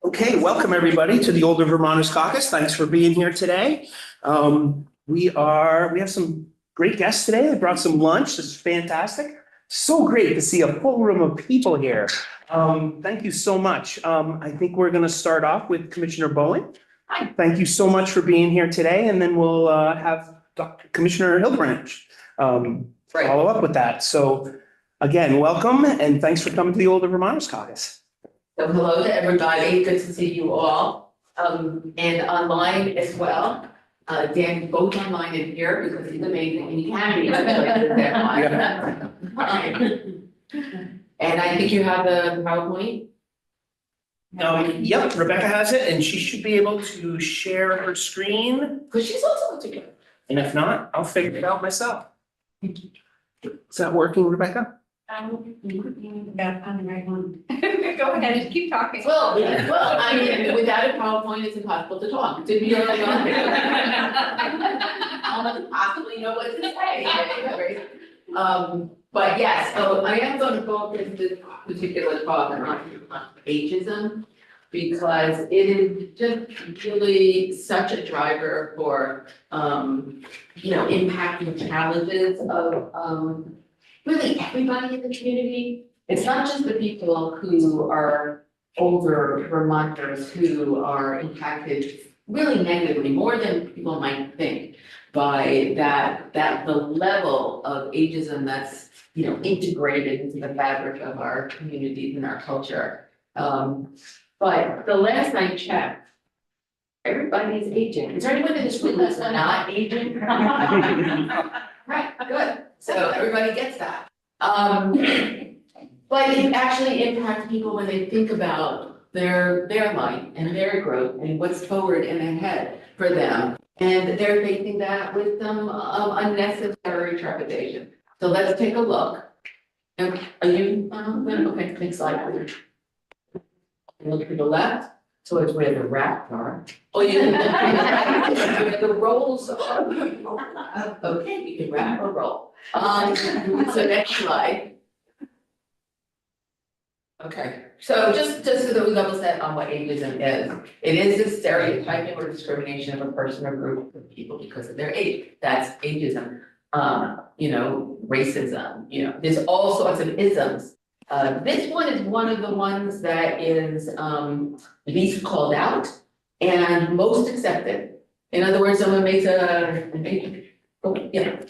Okay, welcome everybody to the Older Vermonters Caucus. Thanks for being here today. We have some great guests today. They brought some lunch. This is fantastic. So great to see a full room of people here. Thank you so much. I think we're going to start off with Commissioner Bowen. Hi. Thank you so much for being here today, and then we'll have Commissioner Hildebrandt follow up with that. So again, welcome and thanks for coming to the Older Vermonters Caucus. So hello to everybody, good to see you all, and online as well. Dan, both online and here because he's amazing and he can be. And I think you have the PowerPoint. Yep, Rebecca has it and she should be able to share her screen. Because she's also together. And if not, I'll figure it out myself. Is that working, Rebecca? On the right one. Go ahead and keep talking. Well, I mean, without a PowerPoint, it's impossible to talk. Did you know that? I'll possibly know what to say. But yes, so I am going to focus this particular talk on ageism because it is just really such a driver for, impacting challenges of, really everybody in the community. It's not just the people who are older Vermonters who are impacted really negatively, more than people might think, by that the level of ageism that's integrated into the fabric of our communities and our culture. But the last I checked, everybody's aging. Is there anyone in this room that's not aging? Right, good. So everybody gets that. But it actually impacts people when they think about their life and their growth and what's forward and ahead for them. And they're facing that with some unnecessary trepidation. So let's take a look. Are you, okay, next slide, please. Look to the left. So it's where the rats are. Oh, yeah. Where the rolls are. Okay, you can rap or roll. So next slide. Okay, so just so that we level set on what ageism is. It is the stereotyping or discrimination of a person or group of people because of their age. That's ageism. Racism, there's all sorts of isms. This one is one of the ones that is least called out and most accepted. In other words, someone makes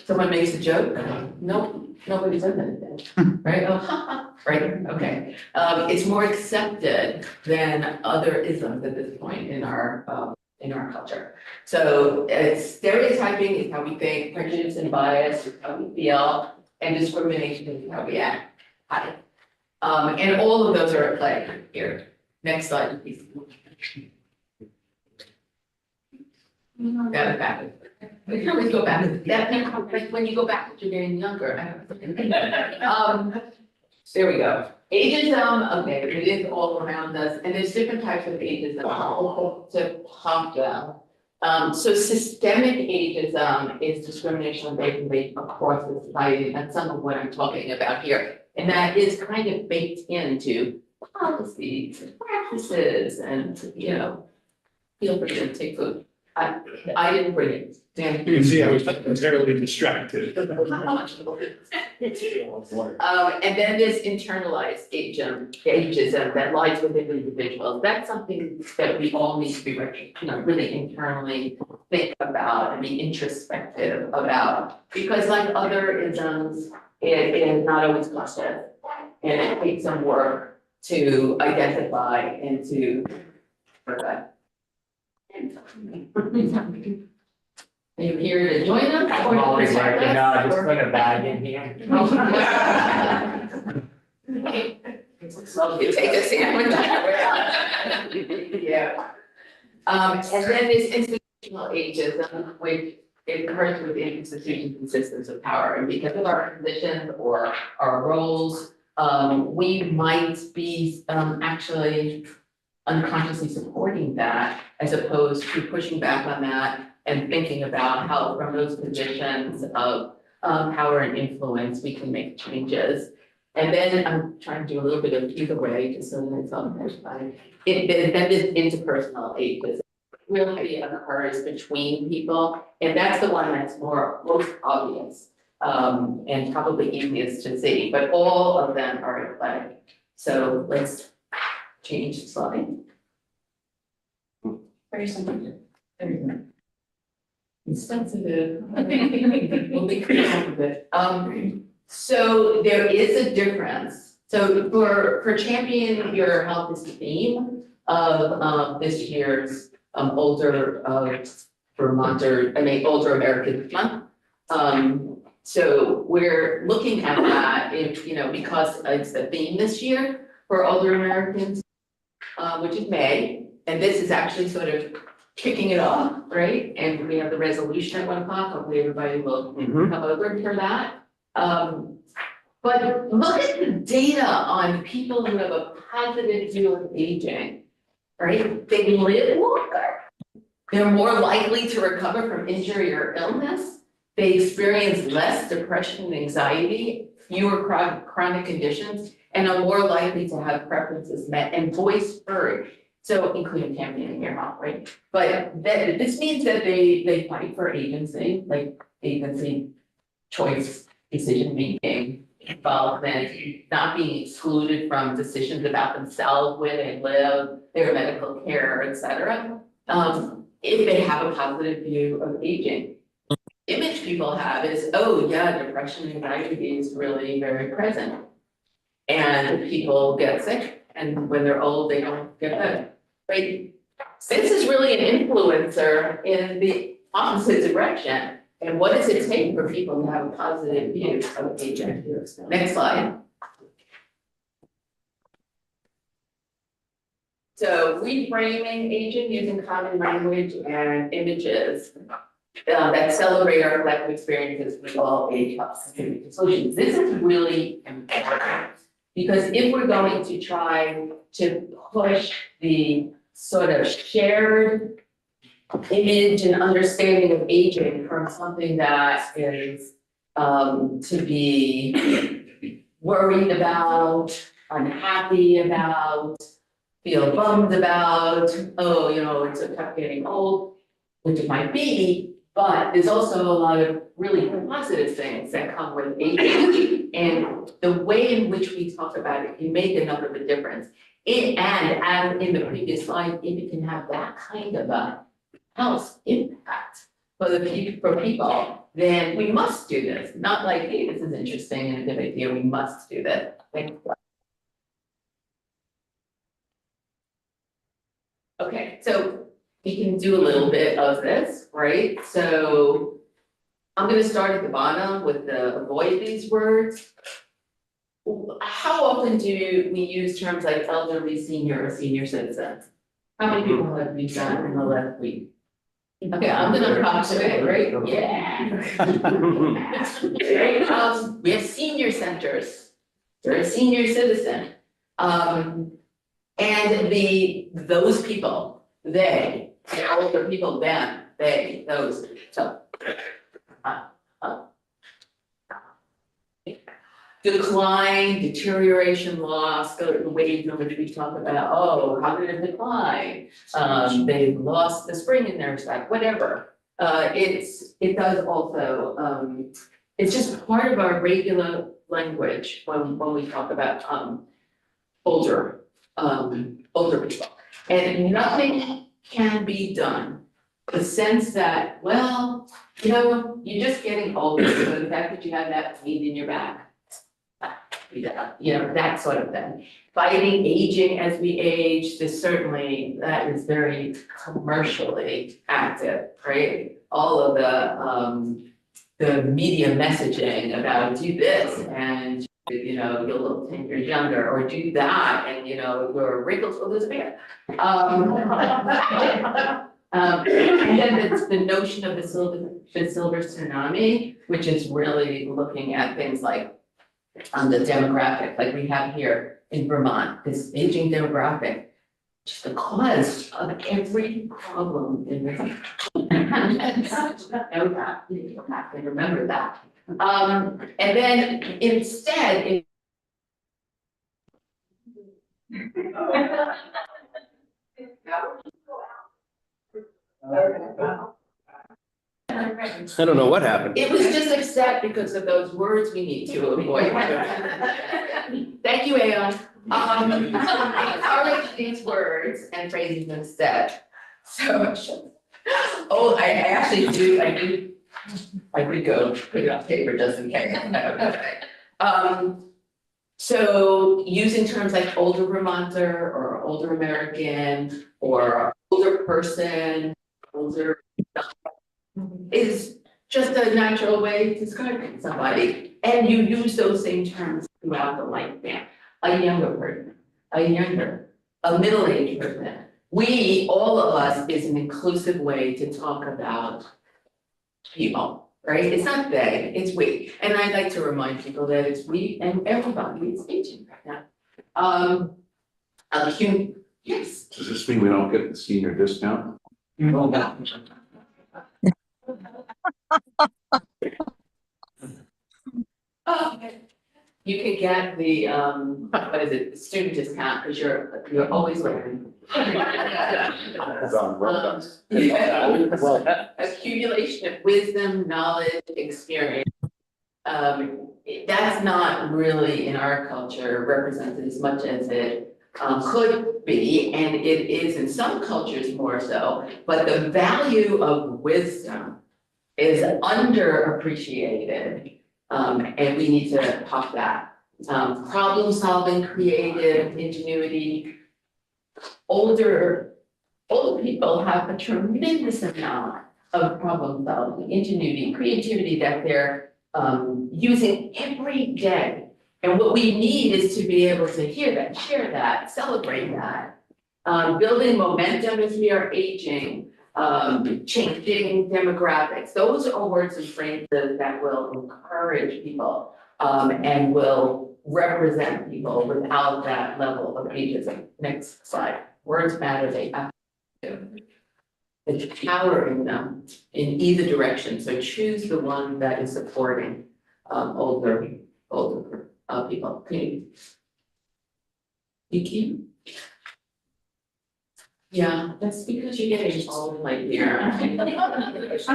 someone makes a joke. Nope, nobody says anything, right? Oh, right, okay. It's more accepted than other isms at this point in our culture. So stereotyping is how we think, prejudice and bias is how we feel, and discrimination is how we act. And all of those are at play here. Next slide, please. Got it back. We can always go back. Like when you go back to getting younger. There we go. Ageism, okay, it is all around us, and there's different types of ageism. So top down. So systemic ageism is discrimination based across the society, and some of what I'm talking about here. And that is kind of baked into policies and practices and, feel free to take food. I didn't bring it. Dan. You can see I was entirely distracted. And then there's internalized ageism that lies within individuals. That's something that we all need to be really internally think about and be introspective about. Because like other isms, it is not always conscious, and it takes some work to identify and to prevent. Are you here to join us? I'm always like, just put a bag in here. You take a sandwich. Yeah. And then there's institutional ageism, which it occurs within institutions and systems of power. And because of our positions or our roles, we might be actually unconsciously supporting that as opposed to pushing back on that and thinking about how from those positions of power and influence we can make changes. And then I'm trying to do a little bit of either way, just so that it's all fine. Then this interpersonal ageism really occurs between people, and that's the one that's most obvious. And probably easiest to see, but all of them are at play. So let's change the slide. Very simple. It's sensitive. We'll be creative with it. So there is a difference. So for champion your health is the theme of this year's older older Americans month. So we're looking at that if, because it's the theme this year for older Americans, which is May, and this is actually sort of kicking it off, right? And we have the resolution at 1 o'clock. Hopefully everybody will come over for that. But look at the data on people who have a positive view of aging, right? They live longer. They're more likely to recover from injury or illness. They experience less depression and anxiety, fewer chronic conditions, and are more likely to have preferences met and voice heard. So including championing your health, right? But this means that they fight for agency, like agency, choice, decision making, involvement, not being excluded from decisions about themselves, where they live, their medical care, et cetera. If they have a positive view of aging. Image people have is, oh yeah, depression and anxiety is really very present. And people get sick, and when they're old, they don't get better. Right? This is really an influencer in the opposite direction. And what does it take for people to have a positive view of aging? Next slide. So reframing aging using common language and images that celebrate our collective experiences with all age health solutions. This is really important because if we're going to try to push the sort of shared image and understanding of aging from something that is to be worried about, unhappy about, feel bummed about, oh, it's a tough getting old, which it might be, but there's also a lot of really positive things that come with aging. And the way in which we talk about it can make enough of a difference. And as in the previous slide, if it can have that kind of a health impact for people, then we must do this. Not like, hey, this is interesting and a good idea, we must do this. Okay, so we can do a little bit of this, right? So I'm gonna start at the bottom with the avoid these words. How often do we use terms like elderly, senior, or senior citizen? How many people have we done in the last week? Okay, I'm gonna talk to it, right? Yeah. Right, we have senior centers. You're a senior citizen. And those people, the older people, them, they, those, so. Decline, deterioration, loss, the ways in which we talk about, oh, how did it decline? They've lost the spring in their step, whatever. It does also, it's just part of our regular language when we talk about older people. And nothing can be done. The sense that, well, you're just getting older, so the fact that you have that pain in your back, that sort of thing. Fighting aging as we age, that is very commercially active, right? All of the media messaging about do this and you'll look 10 years younger, or do that and your wrinkles will disappear. And then it's the notion of the silver tsunami, which is really looking at things like the demographic, like we have here in Vermont, this aging demographic, which is the cause of every problem in this. Know that, you have to remember that. And then instead, I don't know what happened. It was just upset because of those words we need to avoid. Thank you, Aon. Encourage these words and phrases instead. So, I actually do, I could go put it on paper just in case. So using terms like older Vermonter or older American or older person, older is just a natural way to describe somebody. And you use those same terms throughout the lifespan. A younger person, a middle-aged person. We, all of us, is an inclusive way to talk about people, right? It's not they, it's we. And I'd like to remind people that it's we and everybody is aging right now. Yes. Does this mean we don't get the senior discount? You can get the, what is it, the student discount, because you're always learning. It's on Robux. Yeah. Accumulation of wisdom, knowledge, experience. That's not really in our culture represented as much as it could be, and it is in some cultures more so, but the value of wisdom is underappreciated. And we need to talk that. Problem solving, creative, ingenuity. Older people have a tremendous amount of problem solving, ingenuity, creativity that they're using every day. And what we need is to be able to hear that, share that, celebrate that. Building momentum as we are aging. Changing demographics, those are words and phrases that will encourage people and will represent people without that level of ageism. Next slide. Words matter, they have to. There's power in them in either direction, so choose the one that is supporting older people. You Yeah, that's because you're getting old, my dear. That's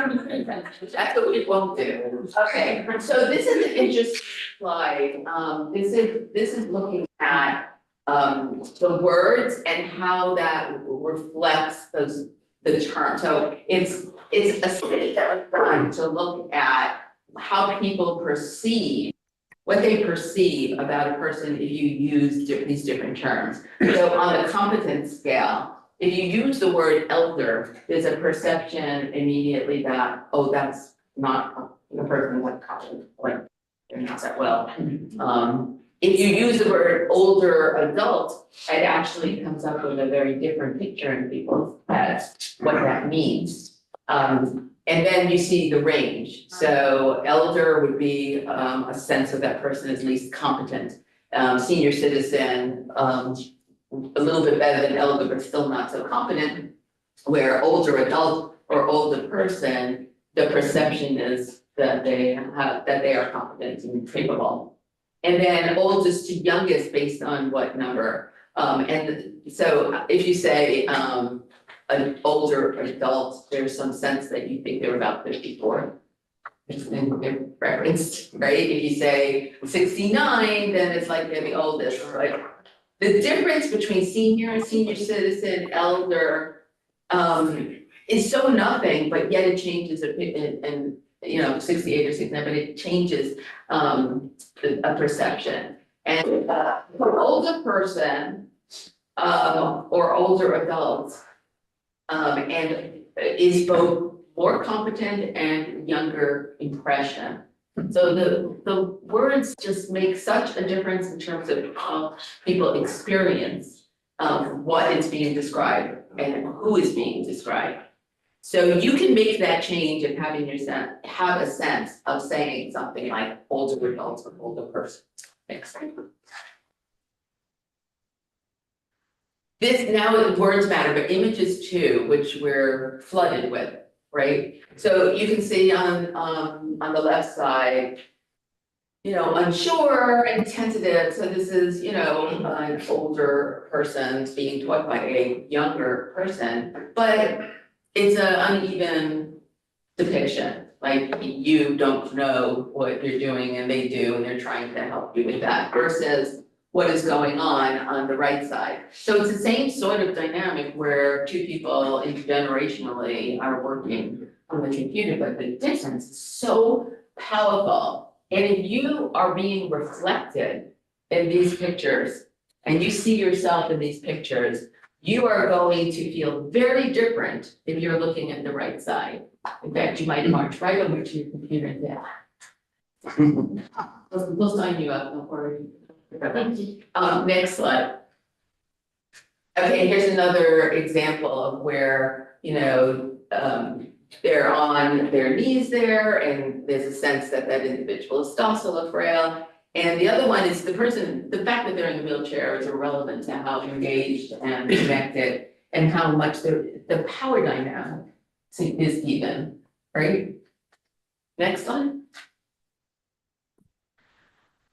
what we won't do. Okay, so this is an interesting slide. This is looking at the words and how that reflects the term. So it's a study that was done to look at how people perceive, what they perceive about a person if you use these different terms. So on the competence scale, if you use the word elder, there's a perception immediately that, oh, that's not the person with competent, like they're not that well. If you use the word older adult, it actually comes up with a very different picture in people's heads, what that means. And then you see the range. So elder would be a sense of that person is least competent. Senior citizen, a little bit better than elder, but still not so competent, where older adult or older person, the perception is that they are competent and capable. And then oldest to youngest based on what number? And so if you say an older adult, there's some sense that you think they're about 54. They're referenced, right? If you say 69, then it's like they're the oldest, right? The difference between senior citizen, elder, is so nothing, but yet it changes and 68 or 69, but it changes a perception. And for older person or older adults, and is both more competent and younger impression. So the words just make such a difference in terms of how people experience what is being described and who is being described. So you can make that change and have a sense of saying something like older adults or older person. Next. This now words matter, but images too, which we're flooded with, right? So you can see on the left side, unsure and tentative, so this is, an older person being taught by a younger person, but it's an uneven depiction, like you don't know what you're doing and they do, and they're trying to help you with that versus what is going on the right side. So it's the same sort of dynamic where two people intergenerationally are working on the computer, but the difference is so powerful. And if you are being reflected in these pictures and you see yourself in these pictures, you are going to feel very different if you're looking at the right side. In fact, you might march right over to your computer and say, we'll sign you up, don't worry. Next slide. Okay, here's another example of where, they're on their knees there, and there's a sense that that individual is docile or frail. And the other one is the fact that they're in the wheelchair is irrelevant to how engaged and connected and how much the power dynamic is even, right? Next slide.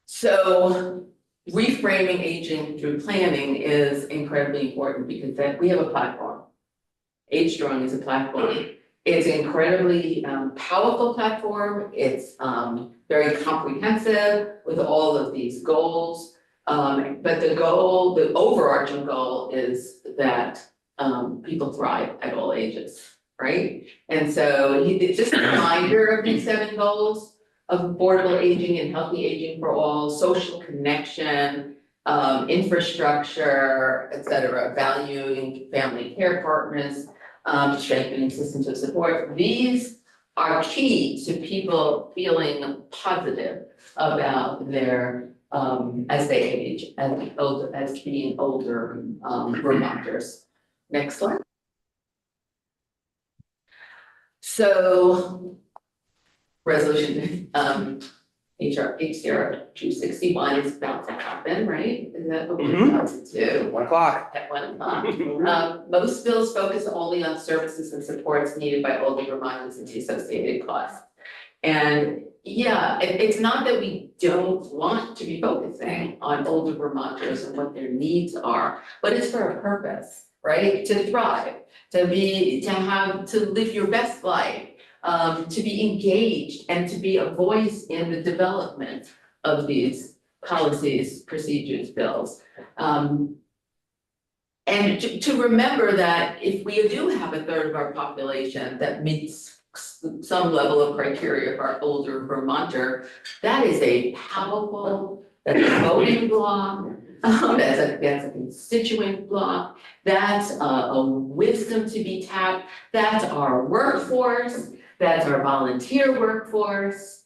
So reframing aging through planning is incredibly important because that we have a platform. Age Strong is a platform. It's an incredibly powerful platform. It's very comprehensive with all of these goals. But the overarching goal is that people thrive at all ages, right? And so it's just a reminder of these 7 goals of affordable aging and healthy aging for all, social connection, infrastructure, et cetera, valuing family care partners, strengthening systems of support. These are key to people feeling positive about their as they age, as being older Vermonters. Next slide. So resolution HR 261 is about to happen, right? Is that what we're about to do? 1 o'clock. At 1 o'clock. Most bills focus only on services and supports needed by older Vermonters and the associated costs. And yeah, it's not that we don't want to be focusing on older Vermonters and what their needs are, but it's for a purpose, right? To thrive, to live your best life, to be engaged and to be a voice in the development of these policies, procedures, bills. And to remember that if we do have a third of our population that meets some level of criteria for our older Vermonter, that is a powerful, that's a voting bloc, that's a constituent bloc, that's a wisdom to be tapped, that's our workforce, that's our volunteer workforce.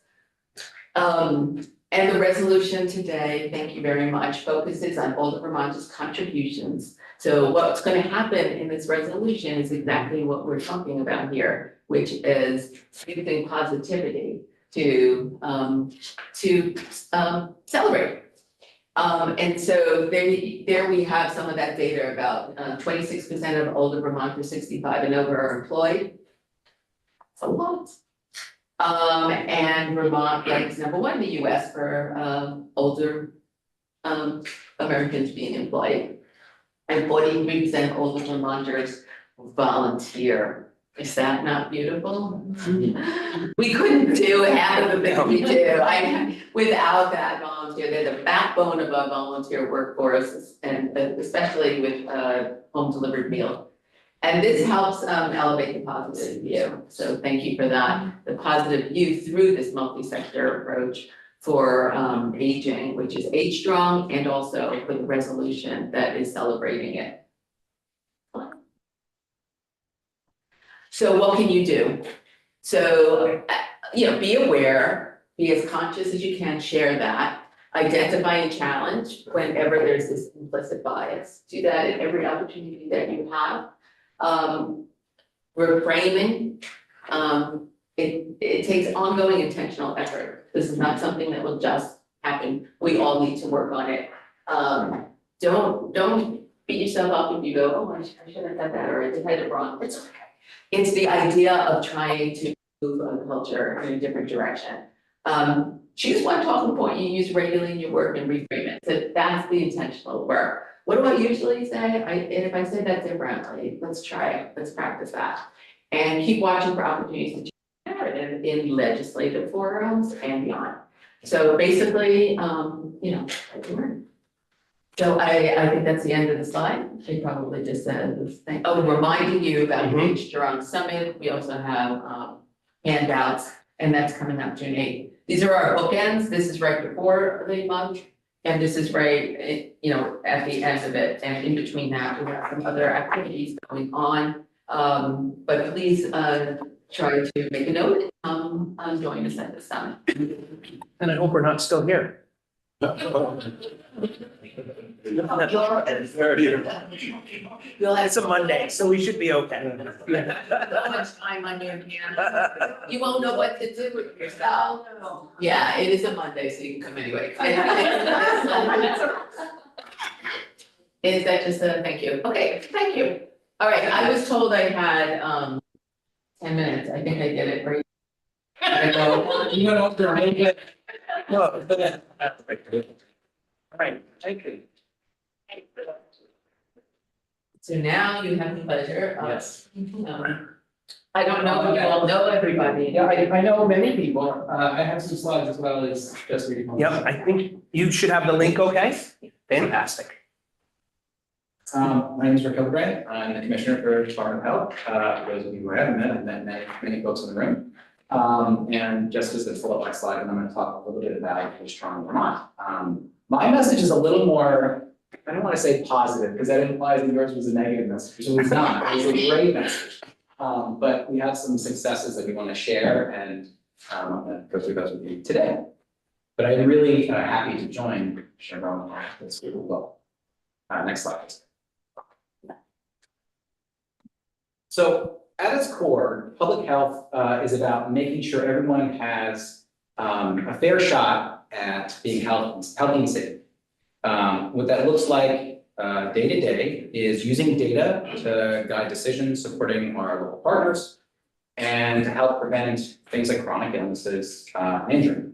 And the resolution today, thank you very much, focuses on older Vermonters' contributions. So what's going to happen in this resolution is exactly what we're talking about here, which is using positivity to celebrate. And so there we have some of that data about 26% of older Vermonters 65 and over are employed. It's a lot. And Vermont ranks #1 in the US for older Americans being employed. And 43% older Vermonters volunteer. Is that not beautiful? We couldn't do half of the things we do without that volunteer. They're the backbone of our volunteer workforce, and especially with home delivered meal. And this helps elevate the positive view. So thank you for that. The positive view through this multi-sector approach for aging, which is Age Strong, and also for the resolution that is celebrating it. So what can you do? So, be aware, be as conscious as you can, share that, identify and challenge whenever there's this implicit bias. Do that at every opportunity that you have. Reframing, it takes ongoing intentional effort. This is not something that will just happen. We all need to work on it. Don't beat yourself up if you go, oh, I should have done that, or I did it wrong. It's okay. It's the idea of trying to move a culture in a different direction. choose one talking point you use regularly in your work and reframe it. So that's the intentional work. What do I usually say? If I say that differently, let's try it, let's practice that. And keep watching for opportunities to change narrative in legislative forums and beyond. So basically, so I think that's the end of the slide. They probably just said this thing. Oh, reminding you about the H Durham Summit. We also have handouts, and that's coming up June 8th. These are our bookends. This is right before the month, and this is right, at the end of it. And in between that, we have some other activities going on. But please try to make a note. Join us at the summit. And I hope we're not still here. It's a Monday, so we should be okay. So much time on your hands. You won't know what to do with yourself. Yeah, it is a Monday, so you can come anyway. Is that just a thank you? Okay, thank you. All right, I was told I had 10 minutes. I think I did it right. You know, after I make it. Well, right, thank you. So now you have the pleasure of. Yes. I don't know if you all know everybody. Yeah, I know many people. I have some slides as well as just reading. Yep, I think you should have the link, okay? Fantastic. My name is Rick Hildebrand. I'm the Commissioner for Department of Health. For those of you who I haven't met, I've met many folks in the room. And just as a pull up my slide, and I'm going to talk a little bit about H Strong Vermont. My message is a little more, I don't want to say positive, because that implies that yours was a negative message, which it was not. It was a great message. But we have some successes that we want to share, and I'm going to go through those with you today. But I'm really happy to join Commissioner Rowan on this group as well. Next slide, please. So at its core, public health is about making sure everyone has a fair shot at being healthy and safe. What that looks like day to day is using data to guide decisions, supporting our local partners, and to help prevent things like chronic illnesses and injury.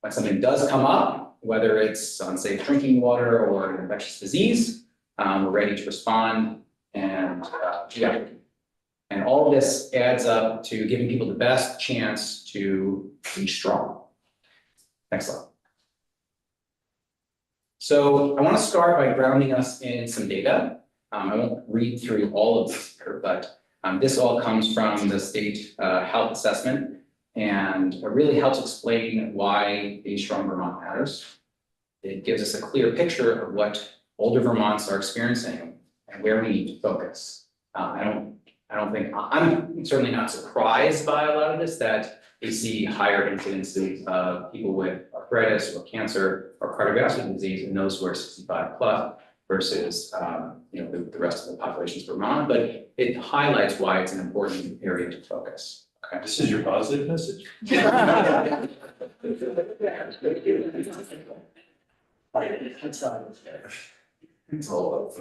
When something does come up, whether it's unsafe drinking water or an infectious disease, we're ready to respond and And all of this adds up to giving people the best chance to be strong. Next slide. So I want to start by grounding us in some data. I won't read through all of this here, but this all comes from the state health assessment, and it really helps explain why Be Strong Vermont matters. It gives us a clear picture of what older Vermont's are experiencing and where we need to focus. I don't think, I'm certainly not surprised by a lot of this, that we see higher incidences of people with arthritis or cancer or cardiovascular disease in those who are 65 plus versus the rest of the populations of Vermont, but it highlights why it's an important area to focus. Okay. This is your positive message. It's all up.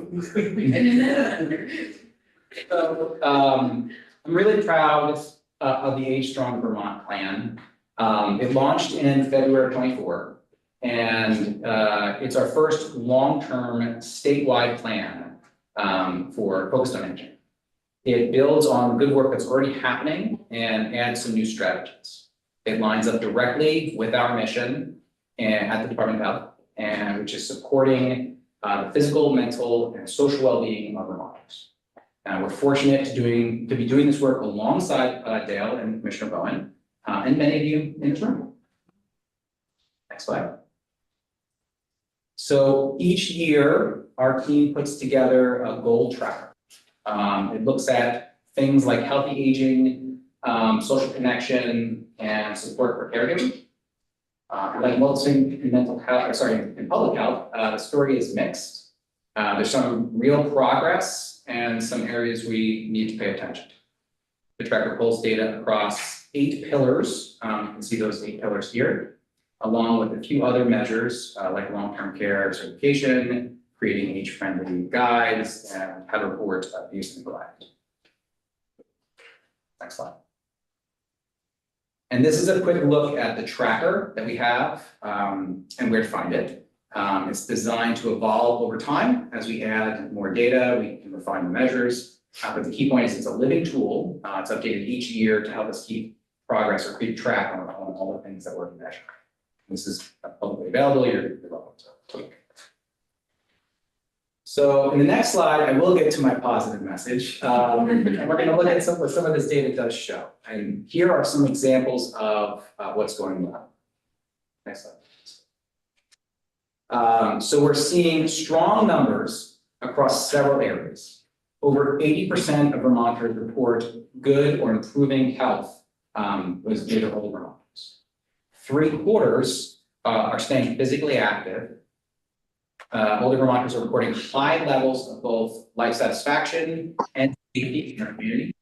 So I'm really proud of the Age Strong Vermont plan. It launched in February 24, and it's our first long-term statewide plan for focused on aging. It builds on good work that's already happening and adds some new strategies. It lines up directly with our mission at the Department of Health, and which is supporting the physical, mental, and social well-being of Vermonters. We're fortunate to be doing this work alongside Dale and Commissioner Bowen, and many of you in this room. Next slide. So each year, our team puts together a goal tracker. It looks at things like healthy aging, social connection, and support for caregivers. Like most in mental health, in public health, the story is mixed. There's some real progress and some areas we need to pay attention to. The tracker pulls data across 8 pillars. You can see those 8 pillars here, along with a few other measures like long-term care certification, creating age-friendly guides, and how to report abuse and neglect. Next slide. And this is a quick look at the tracker that we have, and where to find it. It's designed to evolve over time. As we add more data, we can refine the measures. But the key point is it's a living tool. It's updated each year to help us keep progress or keep track on all the things that we're measuring. This is publicly available. You're welcome to look. So in the next slide, I will get to my positive message. And we're going to look at what some of this data does show. And here are some examples of what's going on. Next slide. So we're seeing strong numbers across several areas. Over 80% of Vermonters report good or improving health was due to older Vermonters. 3/4 are staying physically active. Older Vermonters are reporting high levels of both life satisfaction and safety in our community.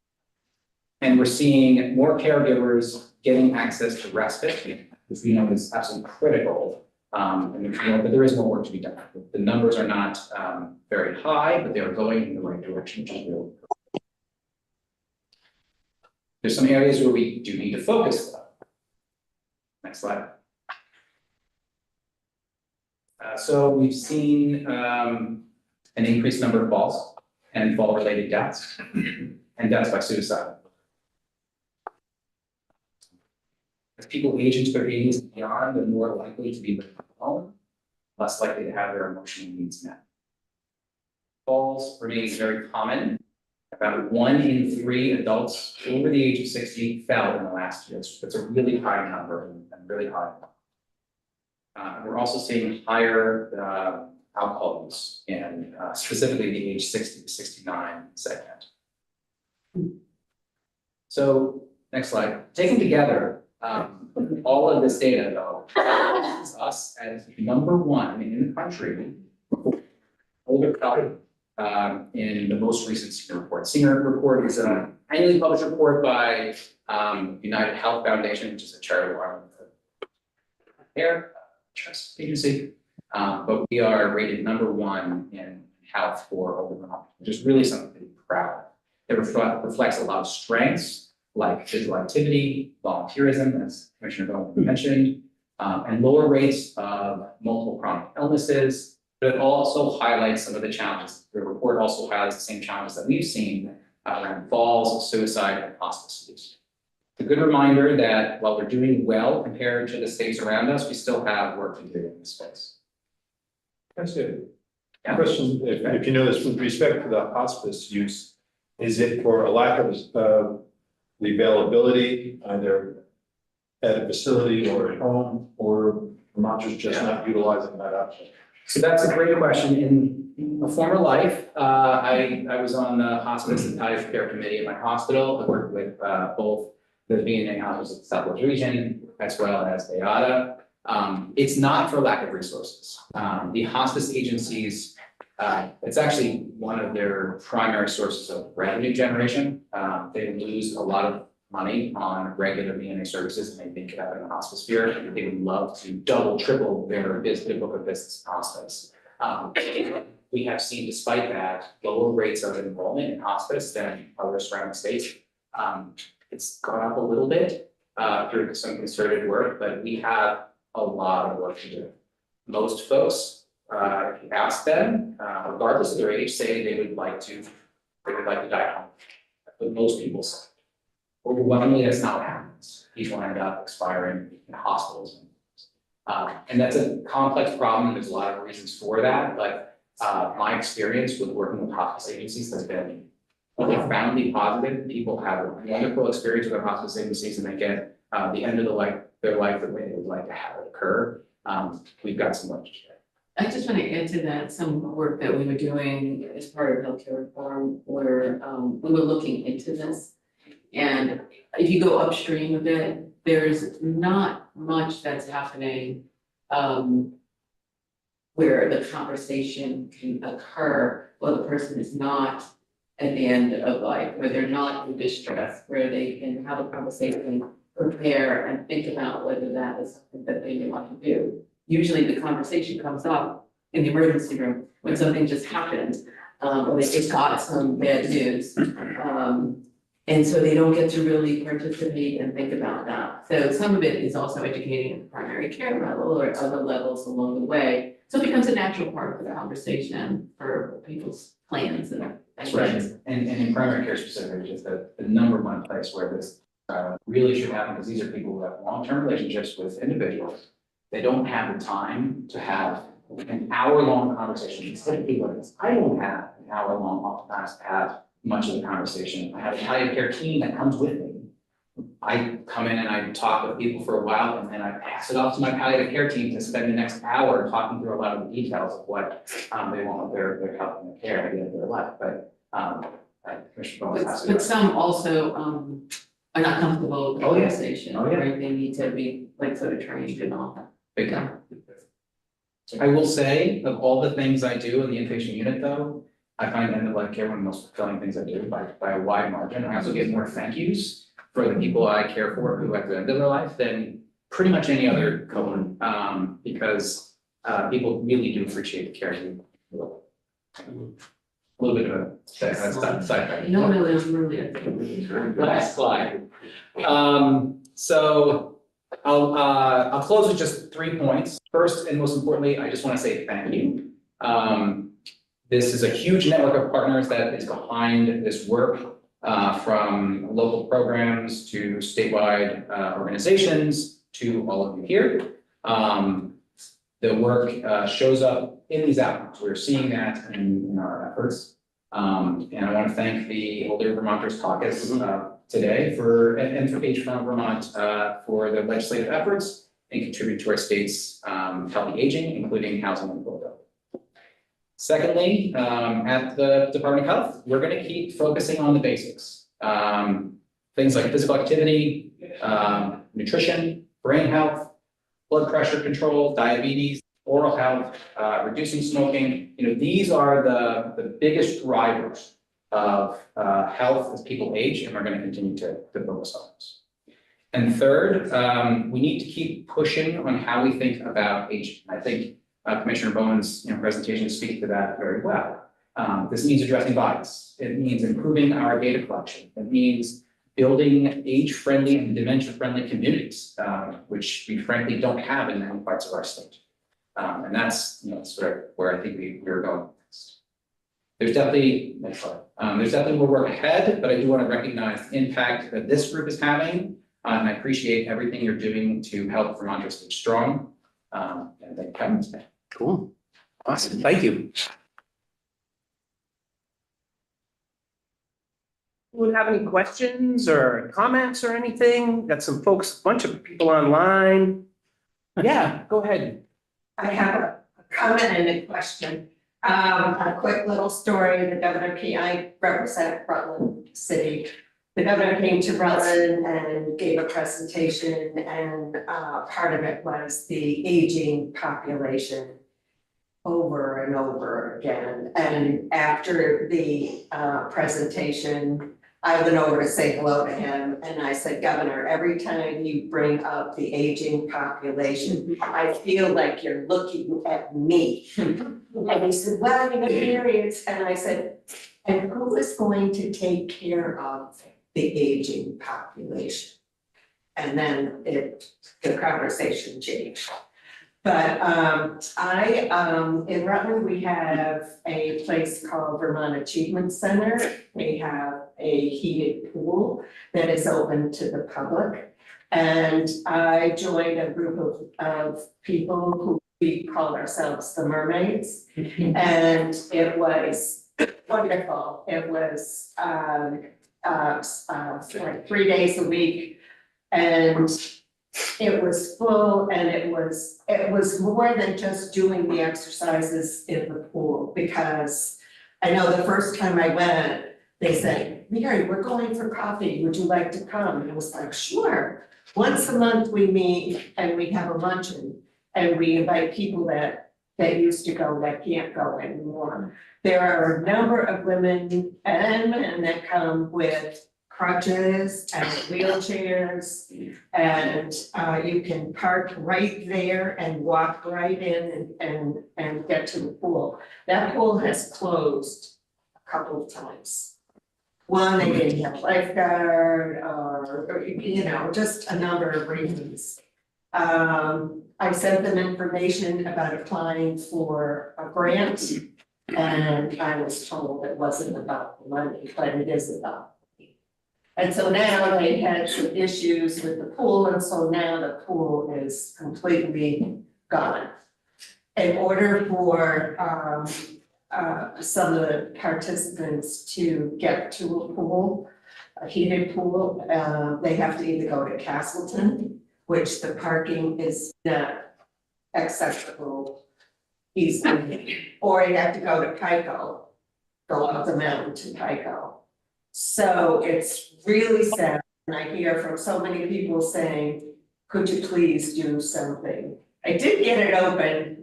And we're seeing more caregivers getting access to respite, which we know is absolutely critical. But there is more work to be done. The numbers are not very high, but they are going in the right direction, which is really cool. There's some areas where we do need to focus though. Next slide. So we've seen an increased number of falls and fall-related deaths and deaths by suicide. As people age into their 80s and beyond, they're more likely to be living alone, less likely to have their emotional needs met. Falls remain very common. About 1 in 3 adults over the age of 60 fell in the last year. It's a really high number and really high. We're also seeing higher alcohol use in specifically the age 60 to 69 segment. So next slide. Taken together, all of this data though is us as #1 in the country older couple in the most recent senior report. Senior report is an annually published report by United Health Foundation, which is a charitable arm of care trust agency. But we are rated #1 in health for older Vermont, which is really something to be proud of. It reflects a lot of strengths like physical activity, volunteerism, as Commissioner Bowman mentioned, and lower rates of multiple chronic illnesses. But it also highlights some of the challenges. The report also highlights the same challenges that we've seen around falls, suicide, and hospice use. It's a good reminder that while we're doing well compared to the states around us, we still have work to do in this space. That's it. Yeah. Question, if you know this, with respect to the hospice use, is it for a lack of the availability either at a facility or at home, or Vermonters just not utilizing that option? So that's a great question. In a former life, I was on the hospice and palliative care committee at my hospital. I worked with both the V&A hospitals of the Southwest region as well as Beata. It's not for lack of resources. The hospice agencies, it's actually one of their primary sources of revenue generation. They lose a lot of money on regular V&A services, and they think about it in the hospice sphere. They would love to double, triple their book of business in hospice. We have seen, despite that, lower rates of enrollment in hospice than other surrounding states. It's gone up a little bit through some concerted work, but we have a lot of work to do. Most folks, if you ask them, regardless of their age, say they would like to die home. But most people say. Overwhelmingly, that's not what happens. People end up expiring in hospitals. And that's a complex problem. There's a lot of reasons for that. But my experience with working with hospice agencies has been profoundly positive. People have a wonderful experience with their hospice agencies, and they get the end of their life the way they would like to have it occur. We've got some work to do. I just want to add to that, some work that we were doing as part of healthcare reform, where we were looking into this. And if you go upstream a bit, there's not much that's happening where the conversation can occur while the person is not at the end of life, where they're not in distress, where they can have a conversation, prepare and think about whether that is something that they may want to do. Usually the conversation comes up in the emergency room when something just happened, or they just got some bad news. And so they don't get to really participate and think about that. So some of it is also educating at the primary care level or other levels along the way. So it becomes a natural part of the conversation for people's plans and. Right, and in primary care specifically, just the number one place where this really should happen, because these are people who have long-term relationships with individuals. They don't have the time to have an hour-long conversation. Instead of people like this, I don't have an hour-long oftentimes to have much of the conversation. I have a palliative care team that comes with me. I come in and I talk with people for a while, and then I pass it off to my palliative care team to spend the next hour talking through a lot of the details of what they want with their health and their care at the end of their life, but Commissioner Bowen has But some also are not comfortable with the Oh, yeah. conversation, Oh, yeah. right? They need to be like sort of trained and all that. big time. I will say, of all the things I do in the inpatient unit though, I find end of life care one of the most fulfilling things I do by a wide margin. I also get more thank yous for the people I care for who at the end of their life than pretty much any other cohort, because people really do appreciate the care you do. A little bit of a side fact. No, it's really. Last slide. So I'll close with just 3 points. First, and most importantly, I just want to say thank you. This is a huge network of partners that is behind this work, from local programs to statewide organizations to all of you here. The work shows up in these outcomes. We're seeing that in our efforts. And I want to thank the Older Vermonters Caucus today and for Page from Vermont for the legislative efforts and contribute to our state's healthy aging, including housing and affordability. Secondly, at the Department of Health, we're going to keep focusing on the basics. Things like physical activity, nutrition, brain health, blood pressure control, diabetes, oral health, reducing smoking. These are the biggest drivers of health as people age, and we're going to continue to focus on those. And third, we need to keep pushing on how we think about aging. I think Commissioner Bowen's presentation speaks to that very well. This means addressing bias. It means improving our data collection. It means building age-friendly and dementia-friendly communities, which we frankly don't have in many parts of our state. And that's sort of where I think we're going next. There's definitely, next slide. There's definitely more work ahead, but I do want to recognize the impact that this group is having. And I appreciate everything you're doing to help Vermonters stay strong. And thank you for coming today. Cool. Awesome. Thank you. Would have any questions or comments or anything? Got some folks, a bunch of people online. Yeah, go ahead. I have a comment and a question. A quick little story, the governor came, I represent Rutland City. The governor came to Rutland and gave a presentation, and part of it was the aging population over and over again. And after the presentation, I went over to say hello to him, and I said, Governor, every time you bring up the aging population, I feel like you're looking at me. And he said, well, you know, here he is. And I said, and who is going to take care of the aging population? And then the conversation changed. But in Rutland, we have a place called Vermont Achievement Center. We have a heated pool that is open to the public. And I joined a group of people who we call ourselves the Mermaids. And it was wonderful. It was like 3 days a week. And it was full, and it was more than just doing the exercises in the pool, because I know the first time I went, they said, Mary, we're going for coffee, would you like to come? And I was like, sure. Once a month we meet and we have a luncheon, and we invite people that used to go that can't go anymore. There are a number of women and men that come with crutches and wheelchairs, and you can park right there and walk right in and get to the pool. That pool has closed a couple of times. One, they didn't have a lifeguard, or, you know, just a number of reasons. I sent them information about applying for a grant. And I was told it wasn't about the money, but it is about the money. And so now they had some issues with the pool, and so now the pool is completely gone. In order for some of the participants to get to a pool, a heated pool, they have to either go to Castleton, which the parking is not accessible easily, or you have to go to Pico, go up the mountain to Pico. So it's really sad, and I hear from so many people saying, could you please do something? I did get it open,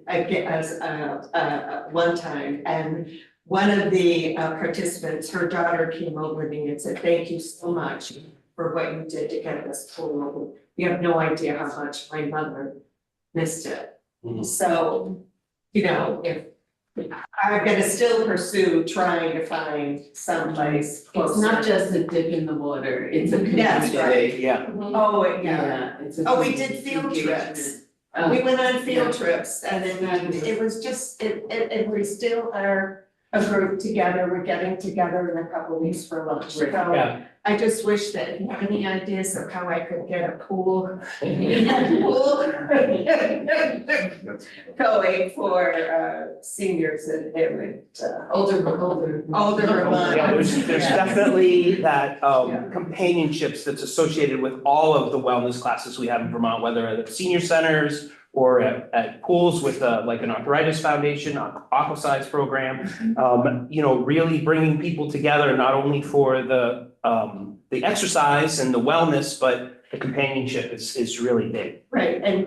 one time, and one of the participants, her daughter came over to me and said, thank you so much for what you did to get this pool open. You have no idea how much my mother missed it. So, you know, if I'm gonna still pursue trying to find someplace closer. It's not just a dip in the water, it's a. That's right. Yeah. Oh, yeah. It's a. Oh, we did field trips. We went on field trips, and it was just, we still are a group together, we're getting together in a couple of weeks for lunch. So Yeah. I just wish that if you have any ideas of how I could get a pool. Going for seniors and Older. Vermont. Yeah, there's definitely that companionships that's associated with all of the wellness classes we have in Vermont, whether at senior centers or at pools with like an arthritis foundation, aquasides program. You know, really bringing people together, not only for the exercise and the wellness, but the companionship is really big. Right, and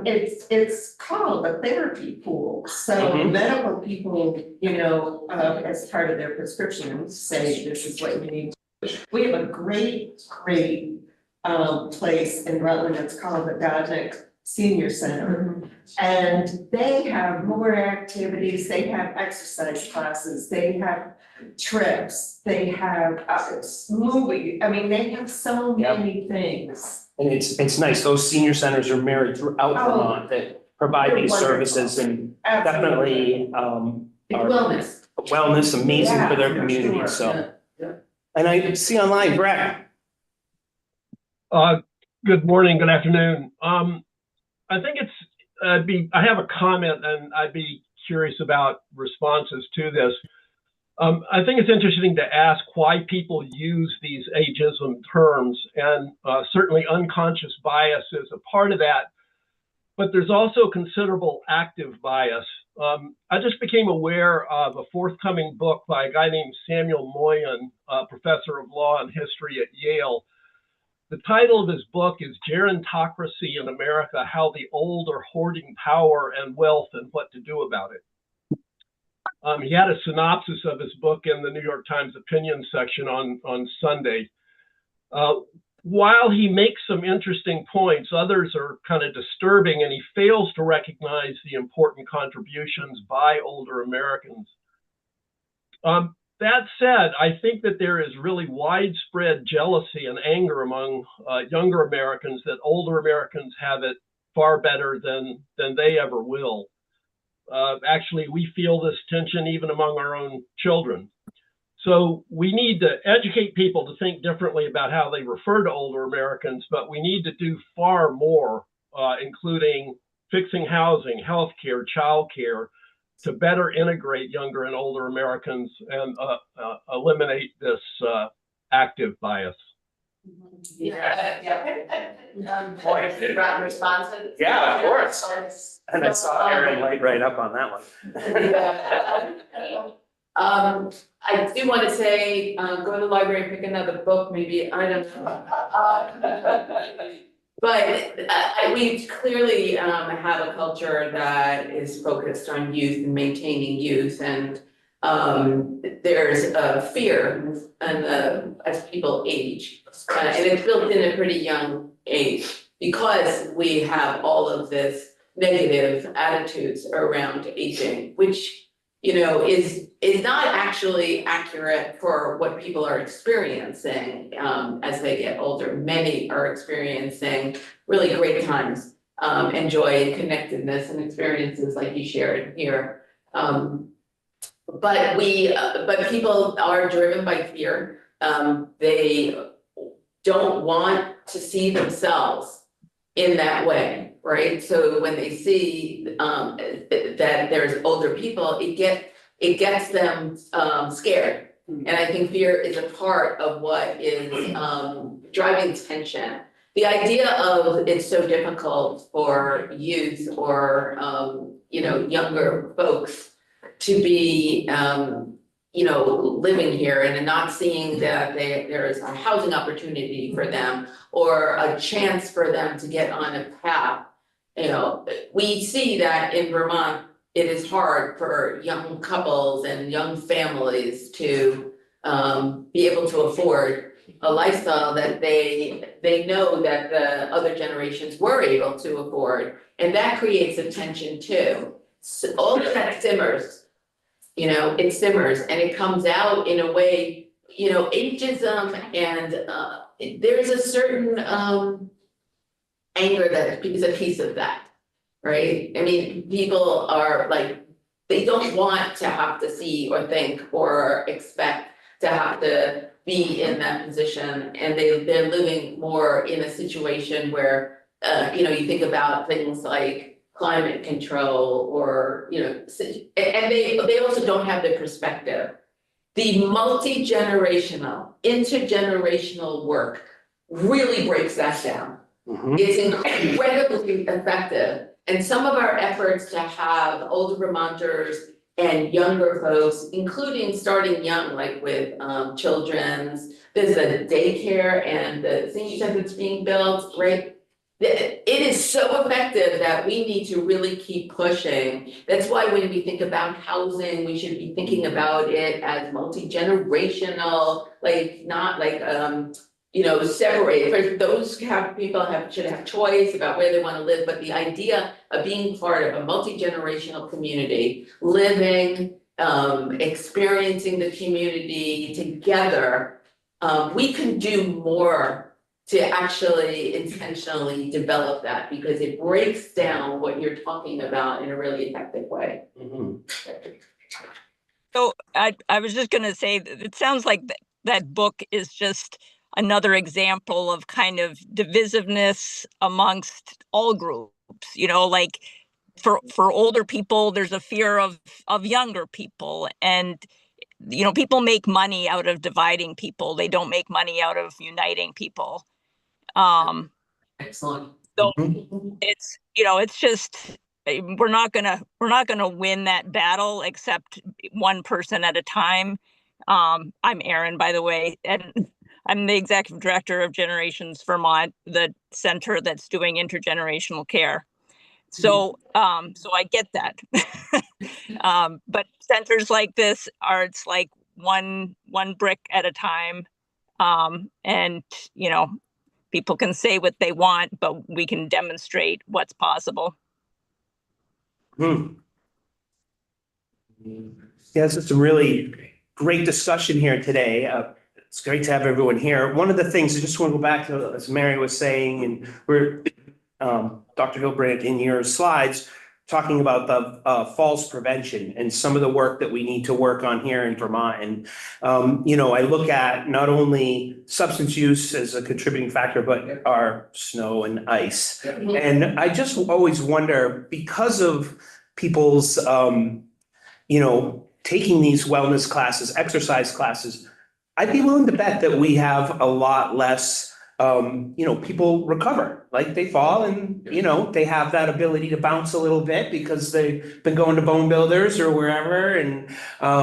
it's called a therapy pool, so medical people, you know, as part of their prescriptions, say this is what you need. We have a great place in Rutland, it's called the Dodnick Senior Center. And they have more activities, they have exercise classes, they have trips, they have movie, I mean, they have so many things. And it's nice, those senior centers are mirrored throughout Vermont that provide these services and definitely It's wellness amazing for their Yeah, community, sure. so. And I see online, Brett. Good morning, good afternoon. I think I have a comment and I'd be curious about responses to this. I think it's interesting to ask why people use these ageism terms, and certainly unconscious bias is a part of that, but there's also considerable active bias. I just became aware of a forthcoming book by a guy named Samuel Moyen, professor of law and history at Yale. The title of his book is Gerontocracy in America, How the Old Are Hoarding Power and Wealth and What to Do About It. He had a synopsis of his book in the New York Times opinion section on Sunday. While he makes some interesting points, others are kind of disturbing, and he fails to recognize the important contributions by older Americans. That said, I think that there is really widespread jealousy and anger among younger Americans that older Americans have it far better than they ever will. Actually, we feel this tension even among our own children. So we need to educate people to think differently about how they refer to older Americans, but we need to do far more, including fixing housing, healthcare, childcare, to better integrate younger and older Americans and eliminate this active bias. Responses? Yeah, of course. And I saw Aaron light right up on that one. I do want to say, go to the library and pick another book, maybe, I don't know. But we clearly have a culture that is focused on youth and maintaining youth, and there's a fear and as people age, and it's built in a pretty young age because we have all of this negative attitudes around aging, which, you know, is is not actually accurate for what people are experiencing as they get older. Many are experiencing really great times, and joy and connectedness and experiences like you shared here. But people are driven by fear. They don't want to see themselves in that way, right? So when they see that there's older people, it gets them scared. And I think fear is a part of what is driving tension. The idea of it's so difficult for youth or younger folks to be living here and not seeing that there is a housing opportunity for them or a chance for them to get on a path. We see that in Vermont, it is hard for young couples and young families to be able to afford a lifestyle that they know that the other generations were able to afford. And that creates a tension too. So all of that simmers, it simmers and it comes out in a way, ageism and there's a certain anger that is a piece of that, right? I mean, people are like, they don't want to have to see or think or expect to have to be in that position, and they're living more in a situation where you think about things like climate control or and they also don't have the perspective. The multi-generational, intergenerational work really breaks that down. It's incredibly effective. And some of our efforts to have older Vermonters and younger folks, including starting young, like with children's, there's a daycare and the senior center that's being built, right? It is so effective that we need to really keep pushing. That's why when we think about housing, we should be thinking about it as multi-generational, like not like separate. For those should have choice about where they want to live, but the idea of being part of a multi-generational community, living, experiencing the community together, we can do more to actually intentionally develop that because it breaks down what you're talking about in a really effective way. So I was just going to say that it sounds like that book is just another example of kind of divisiveness amongst all groups, like for older people, there's a fear of younger people, and people make money out of dividing people. They don't make money out of uniting people. Excellent. So it's it's just we're not gonna win that battle except one person at a time. I'm Erin, by the way, and I'm the executive director of Generations Vermont, the center that's doing intergenerational care. So I get that. But centers like this it's like one brick at a time. And people can say what they want, but we can demonstrate what's possible. Yeah, this is a really great discussion here today. It's great to have everyone here. One of the things I just want to go back to, as Mary was saying, and we're Dr. Hilbrand in your slides, talking about the falls prevention and some of the work that we need to work on here in Vermont. And, I look at not only substance use as a contributing factor, but our snow and ice. And I just always wonder, because of people's, taking these wellness classes, exercise classes, I'd be willing to bet that we have a lot less people recover, like they fall and, they have that ability to bounce a little bit because they've been going to bone builders or wherever. And I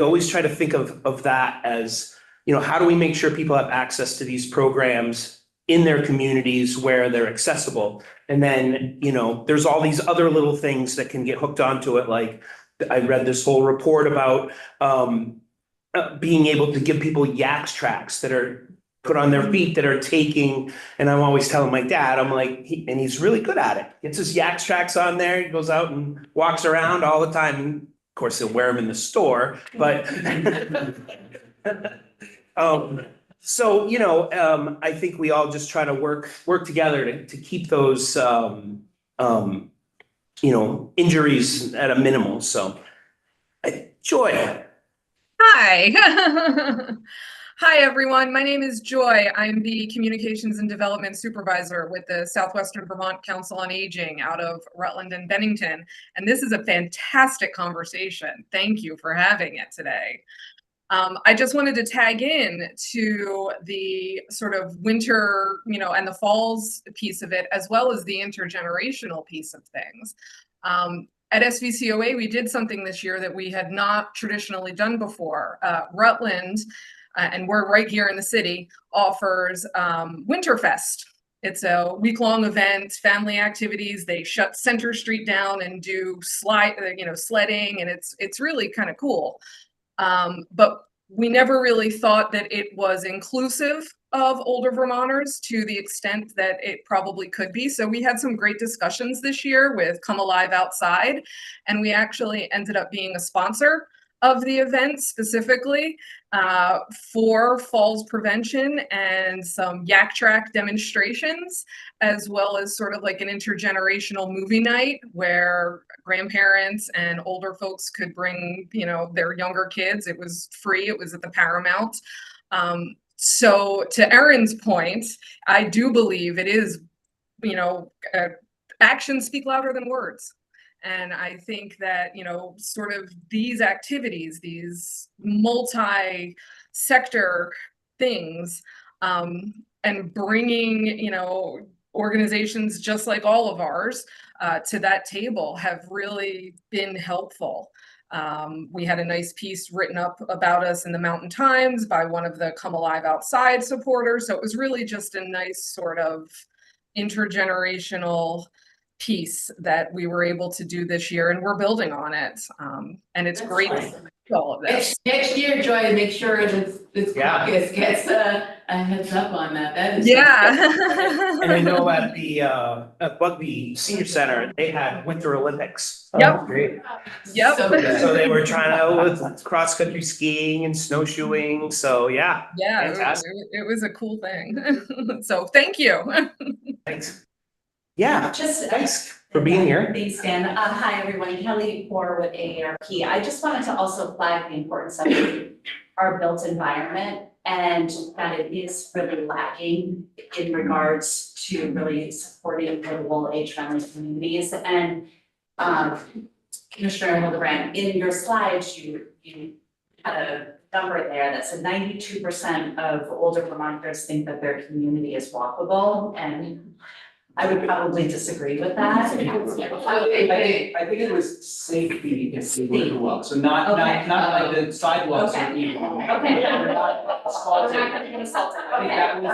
always try to think of that as, how do we make sure people have access to these programs in their communities where they're accessible? And then, there's all these other little things that can get hooked onto it. Like I read this whole report about being able to give people Yaks tracks that are put on their feet that are taking, and I'm always telling my dad, I'm like, and he's really good at it. Gets his yak tracks on there, he goes out and walks around all the time. And of course, he'll wear them in the store, but so, I think we all just try to work together to keep those, injuries at a minimal. So, Joy. Hi. Hi, everyone. My name is Joy. I'm the Communications and Development Supervisor with the Southwestern Vermont Council on Aging out of Rutland and Bennington. And this is a fantastic conversation. Thank you for having it today. I just wanted to tag in to the sort of winter, and the falls piece of it, as well as the intergenerational piece of things. At SVCOA, we did something this year that we had not traditionally done before. Rutland, and we're right here in the city, offers Winterfest. It's a week-long event, family activities. They shut Center Street down and do sledding, and it's really kind of cool. But we never really thought that it was inclusive of older Vermonters to the extent that it probably could be. So we had some great discussions this year with Come Alive Outside, and we actually ended up being a sponsor of the event specifically for falls prevention and some yak track demonstrations, as well as sort of like an intergenerational movie night where grandparents and older folks could bring, their younger kids. It was free. It was at the Paramount. So to Erin's point, I do believe it is, actions speak louder than words. And I think that, sort of these activities, these multi-sector things, and bringing, organizations just like all of ours to that table have really been helpful. We had a nice piece written up about us in the Mountain Times by one of the Come Alive Outside supporters. So it was really just a nice sort of intergenerational piece that we were able to do this year, and we're building on it. And it's great to see all of this. Next year, Joy, to make sure this caucus gets a heads up on that. That is And I know at the at Bugby Senior Center, they had Winter Olympics. Yep. Great. Yep. So they were trying with cross-country skiing and snowshoeing. So yeah. Yeah, it was a cool thing. So thank you. Thanks. Yeah, Just thanks for being here. Thanks, Dan. Hi, everyone. Kelly Poor with AARP. I just wanted to also flag the importance of our built environment and that it is really lacking in regards to really supporting livable age-friendly communities. And Commissioner Hildebrand, in your slides, you had a number there that said 92% of older Vermonters think that their community is walkable, and I would probably disagree with that. I think it was safety if you were to walk, so not like the sidewalks are evil. Okay. Assaulting. I think that was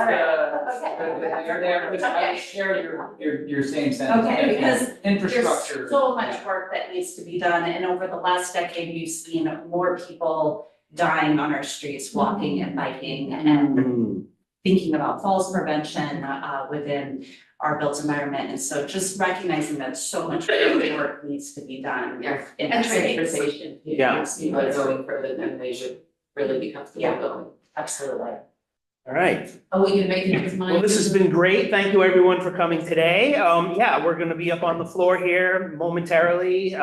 the there, which I share your same sentiment. Okay, because infrastructure. There's so much work that needs to be done, and over the last decade, we've seen more people dying on our streets, walking and biking, and thinking about falls prevention within our built environment. And so just recognizing that so much work needs to be done. And transportation. Yeah. People are going further than they should really be comfortable going. Absolutely. All right. Oh, we can make it his mind. Well, this has been great. Thank you everyone for coming today. Yeah, we're gonna be up on the floor here momentarily.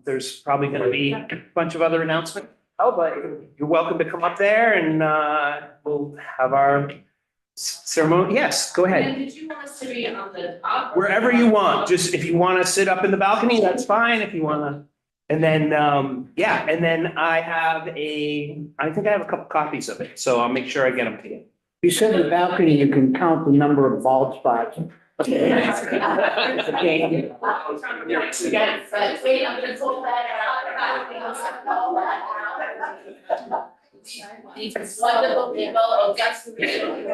There's probably gonna be a bunch of other announcements. Oh, but you're welcome to come up there and we'll have our ceremony. Yes, go ahead. And did you want us to be on the top? Wherever you want. Just if you want to sit up in the balcony, that's fine. If you want to. And then, yeah, and then I think I have a couple copies of it. So I'll make sure I get them to you. You said the balcony, you can count the number of bald spots. Okay. Wait, I'm gonna pull that out. These wonderful people, oh, that's the reason.